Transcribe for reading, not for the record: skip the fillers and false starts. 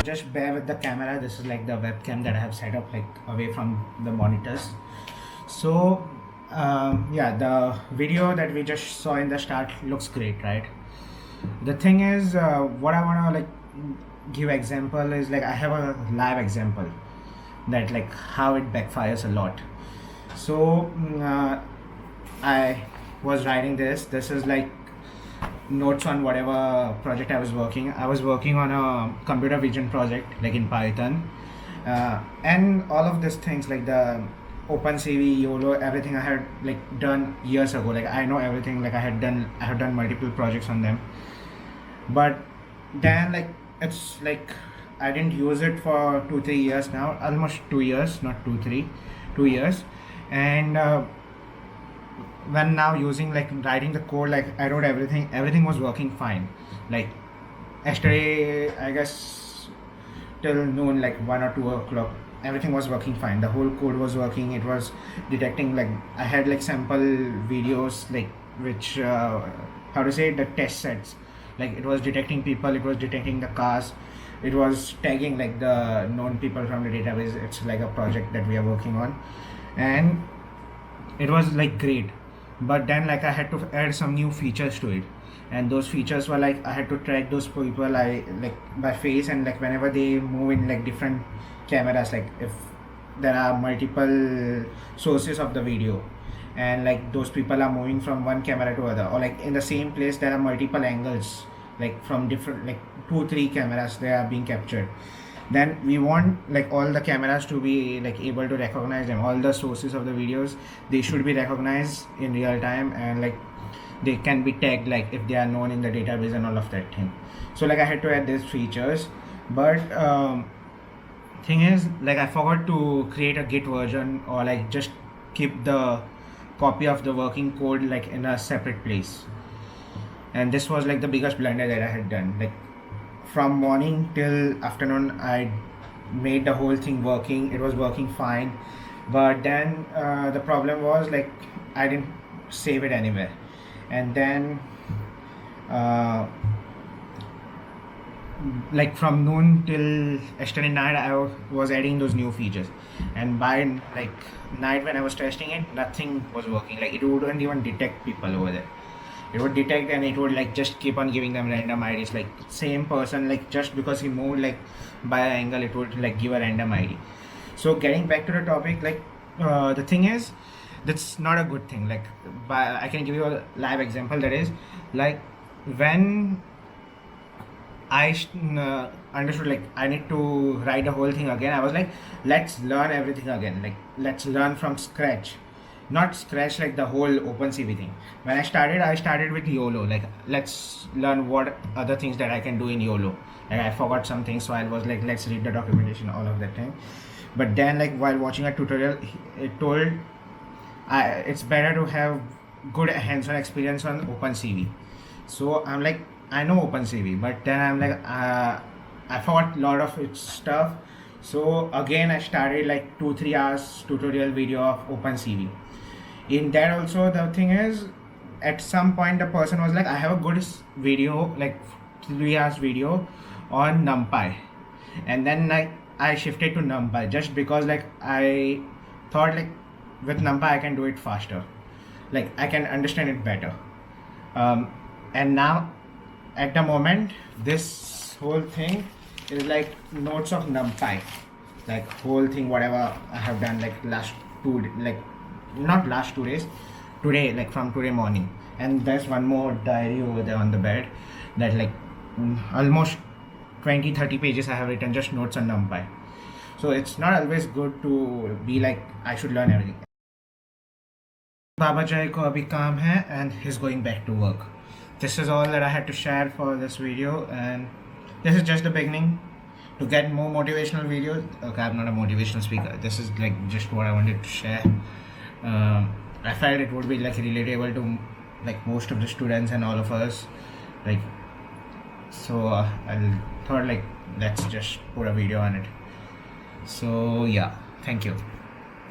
just bear with the camera. This is like the webcam that I have set up like away from the monitors. So yeah, the video that we just saw in the start looks great, right? The thing is, what I want to like give example is like I have a live example that like how it backfires a lot. So I was writing this is like notes on whatever project I was working. I was working on a computer vision project like in Python, and all of these things like the OpenCV, YOLO, everything I had like done years ago. Like I know everything. Like I have done multiple projects on them, but then like it's like I didn't use it for 2-3 years now, almost 2 years, not 2 years, and when now using like writing the code, like I wrote everything was working fine. Like yesterday, I guess till noon, like 1 or 2 o'clock, everything was working fine. The whole code was working. It was detecting like I had like sample videos like which how to say the test sets. Like it was detecting people, it was detecting the cars, it was tagging like the known people from the database. It's like a project that we are working on, and it was like great. But then like I had to add some new features to it, and those features were like I had to track those people I like by face, and like whenever they move in like different cameras, like if there are multiple sources of the video and like those people are moving from one camera to other, or like in the same place there are multiple angles like from different like 2-3 cameras they are being captured, then we want like all the cameras to be like able to recognize them. All the sources of the videos, they should be recognized in real time, and like they can be tagged like if they are known in the database and all of that thing. So like I had to add these features, but thing is like I forgot to create a git version, or like just keep the copy of the working code like in a separate place. And this was like the biggest blunder that I had done. Like from morning till afternoon I made the whole thing working, it was working fine, but then the problem was like I didn't save it anywhere. And then like from noon till yesterday night I was adding those new features, and by like night when I was testing it, nothing was working. Like it wouldn't even detect people over there. It would detect and it would like just keep on giving them random IDs, like same person, like just because he moved like by an angle, it would like give a random ID. So getting back to the topic, like the thing is that's not a good thing. Like I can give you a live example. That is like when I understood like I need to write the whole thing again, I was like, let's learn everything again, like let's learn from scratch. Not scratch like the whole OpenCV thing. When I started with YOLO. Like let's learn what other things that I can do in YOLO. Like I forgot some things, so I was like, let's read the documentation, all of that thing. But then like while watching a tutorial, it told it's better to have good hands-on experience on OpenCV. So I'm like, I know OpenCV, but then I'm like I forgot a lot of its stuff. So again I started like 2-3 hours tutorial video of OpenCV. In that also, the thing is, at some point the person was like, I have a good video, like 3 hours video on NumPy, and then like I shifted to NumPy just because like I thought like with NumPy I can do it faster, like I can understand it better. And now at the moment this whole thing is like notes of NumPy, like whole thing whatever I have done like last 2 like not last 2 days, today, like from today morning. And there's one more diary over there on the bed that like almost 20-30 pages I have written just notes on NumPy. So it's not always good to be like I should learn everything. Baba Jai ko abhi kaam hai and he's going back to work. This is all that I had to share for this video, and this is just the beginning. To get more motivational videos, okay, I'm not a motivational speaker, this is like just what I wanted to share. I felt it would be like relatable to like most of the students and all of us, like so I thought like let's just put a video on it. So yeah, thank you.